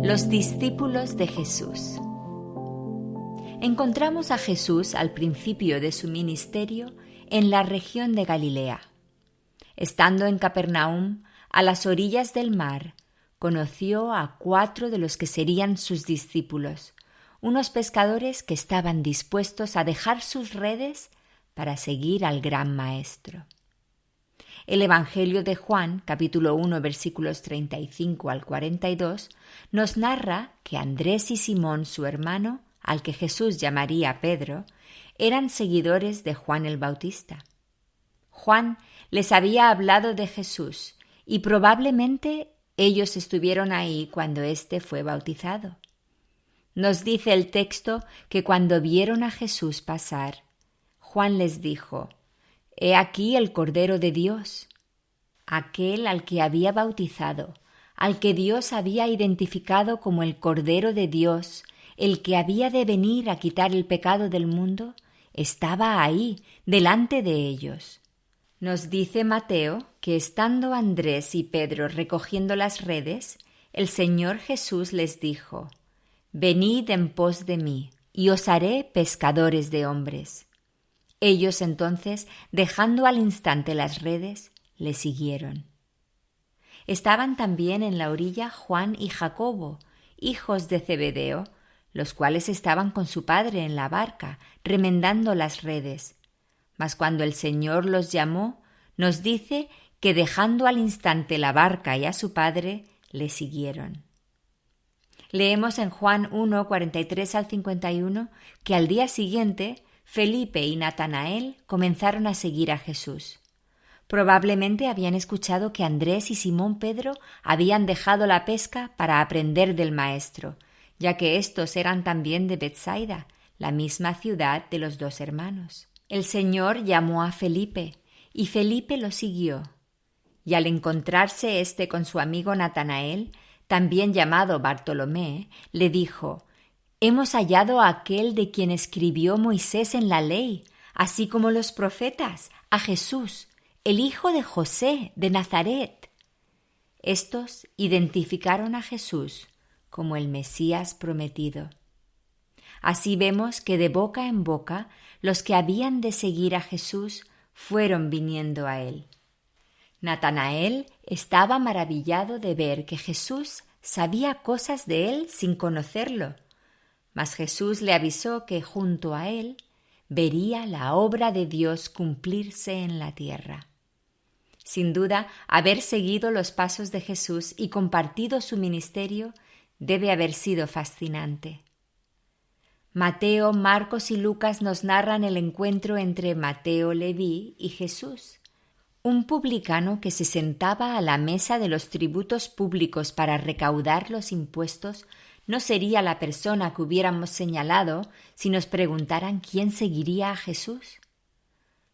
Los discípulos de Jesús. Encontramos a Jesús al principio de su ministerio en la región de Galilea. Estando en Capernaum, a las orillas del mar, conoció a 4 de los que serían sus discípulos, unos pescadores que estaban dispuestos a dejar sus redes para seguir al gran Maestro. El Evangelio de Juan, capítulo 1, versículos 35 al 42, nos narra que Andrés y Simón, su hermano, al que Jesús llamaría Pedro, eran seguidores de Juan el Bautista. Juan les había hablado de Jesús y probablemente ellos estuvieron ahí cuando éste fue bautizado. Nos dice el texto que cuando vieron a Jesús pasar, Juan les dijo: «He aquí el Cordero de Dios», aquel al que había bautizado, al que Dios había identificado como el Cordero de Dios, el que había de venir a quitar el pecado del mundo, estaba ahí, delante de ellos. Nos dice Mateo que estando Andrés y Pedro recogiendo las redes, el Señor Jesús les dijo: «Venid en pos de mí, y os haré pescadores de hombres». Ellos entonces, dejando al instante las redes, le siguieron. Estaban también en la orilla Juan y Jacobo, hijos de Zebedeo, los cuales estaban con su padre en la barca, remendando las redes. Mas cuando el Señor los llamó, nos dice que dejando al instante la barca y a su padre, le siguieron. Leemos en Juan 1, 43 al 51, que al día siguiente Felipe y Natanael comenzaron a seguir a Jesús. Probablemente habían escuchado que Andrés y Simón Pedro habían dejado la pesca para aprender del Maestro, ya que éstos eran también de Betsaida, la misma ciudad de los 2 hermanos. El Señor llamó a Felipe, y Felipe lo siguió. Y al encontrarse éste con su amigo Natanael, también llamado Bartolomé, le dijo: «Hemos hallado a aquel de quien escribió Moisés en la ley, así como los profetas, a Jesús, el hijo de José de Nazaret». Estos identificaron a Jesús como el Mesías prometido. Así vemos que de boca en boca los que habían de seguir a Jesús fueron viniendo a él. Natanael estaba maravillado de ver que Jesús sabía cosas de él sin conocerlo, mas Jesús le avisó que junto a él vería la obra de Dios cumplirse en la tierra. Sin duda, haber seguido los pasos de Jesús y compartido su ministerio debe haber sido fascinante. Mateo, Marcos y Lucas nos narran el encuentro entre Mateo Leví y Jesús, un publicano que se sentaba a la mesa de los tributos públicos para recaudar los impuestos. No sería la persona que hubiéramos señalado si nos preguntaran quién seguiría a Jesús.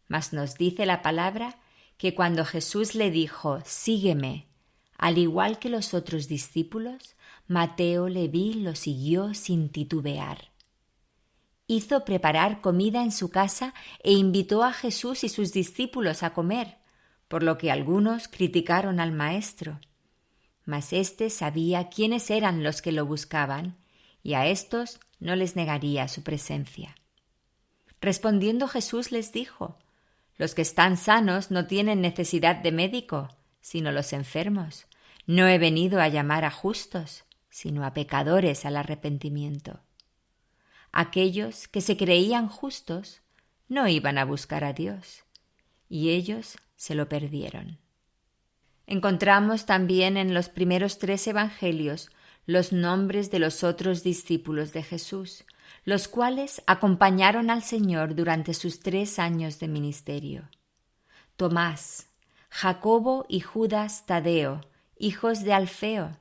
Mas nos dice la palabra que cuando Jesús le dijo: «Sígueme», al igual que los otros discípulos, Mateo Leví lo siguió sin titubear. Hizo preparar comida en su casa e invitó a Jesús y sus discípulos a comer, por lo que algunos criticaron al Maestro. Mas éste sabía quiénes eran los que lo buscaban, y a éstos no les negaría su presencia. Respondiendo Jesús les dijo: «Los que están sanos no tienen necesidad de médico, sino los enfermos. No he venido a llamar a justos, sino a pecadores al arrepentimiento». Aquellos que se creían justos no iban a buscar a Dios, y ellos se lo perdieron. Encontramos también en los primeros 3 evangelios los nombres de los otros discípulos de Jesús, los cuales acompañaron al Señor durante sus 3 años de ministerio: Tomás, Jacobo y Judas Tadeo, hijos de Alfeo,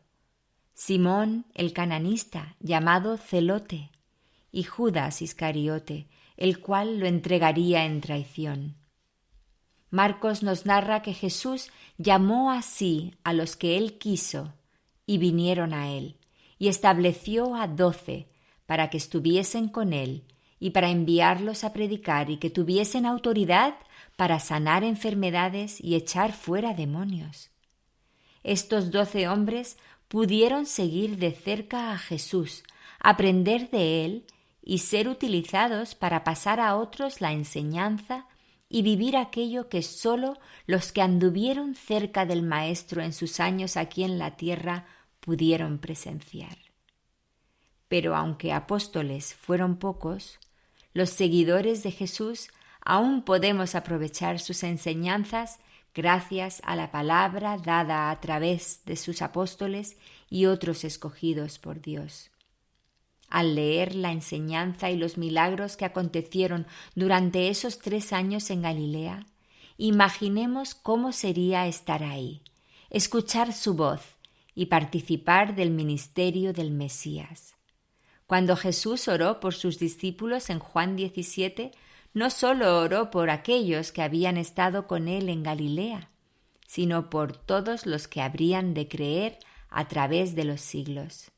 Simón el cananista, llamado Celote, y Judas Iscariote, el cual lo entregaría en traición. Marcos nos narra que Jesús llamó así a los que él quiso y vinieron a él, y estableció a 12 para que estuviesen con él y para enviarlos a predicar y que tuviesen autoridad para sanar enfermedades y echar fuera demonios. Estos 12 hombres pudieron seguir de cerca a Jesús, aprender de él y ser utilizados para pasar a otros la enseñanza y vivir aquello que sólo los que anduvieron cerca del Maestro en sus años aquí en la tierra pudieron presenciar. Pero aunque apóstoles fueron pocos, los seguidores de Jesús aún podemos aprovechar sus enseñanzas gracias a la palabra dada a través de sus apóstoles y otros escogidos por Dios. Al leer la enseñanza y los milagros que acontecieron durante esos 3 años en Galilea, imaginemos cómo sería estar ahí, escuchar su voz y participar del ministerio del Mesías. Cuando Jesús oró por sus discípulos en Juan 17, no solo oró por aquellos que habían estado con él en Galilea, sino por todos los que habrían de creer a través de los siglos.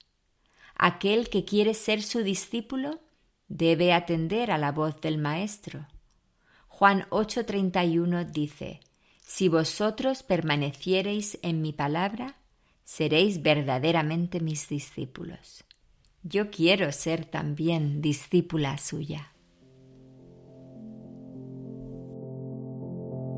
Aquel que quiere ser su discípulo debe atender a la voz del Maestro. Juan 8:31 dice: «Si vosotros permaneciereis en mi palabra, seréis verdaderamente mis discípulos». Yo quiero ser también discípula suya.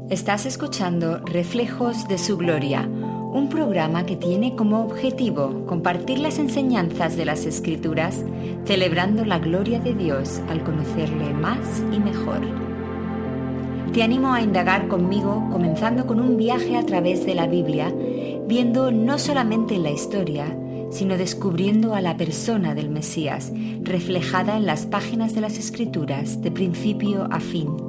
Estás escuchando Reflejos de su Gloria, un programa que tiene como objetivo compartir las enseñanzas de las Escrituras, celebrando la gloria de Dios al conocerle más y mejor. Te animo a indagar conmigo, comenzando con un viaje a través de la Biblia, viendo no solamente la historia, sino descubriendo a la persona del Mesías, reflejada en las páginas de las Escrituras de principio a fin.